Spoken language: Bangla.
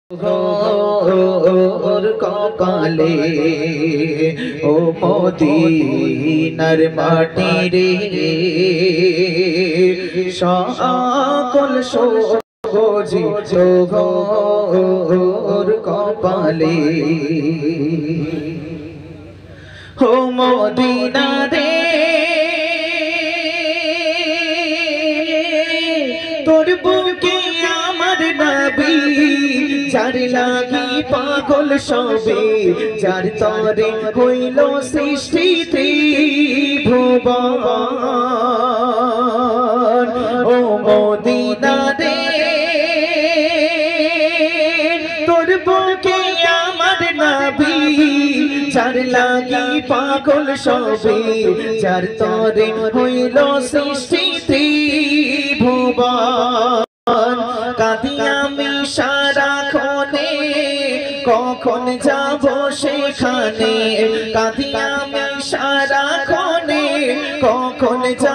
ঘোর কপালে ও মদিনার মাটি রে সকল সবুজিত ঘোর কপালে ও মদিনা রে তোর বুকে আমার নবী যার লাগি পাগল সবে যার তরে হইল সৃষ্টি ত্রিভুবন ও মদিনা রে তোর বুকে আমার নবী যার লাগি পাগল সবে যার তরে হইল সৃষ্টি ত্রিভুবন কাঁদি আমি সারাক্ষণে কখন যাব সেখানে কাঁদি আমি সারাক্ষণে কখন যাব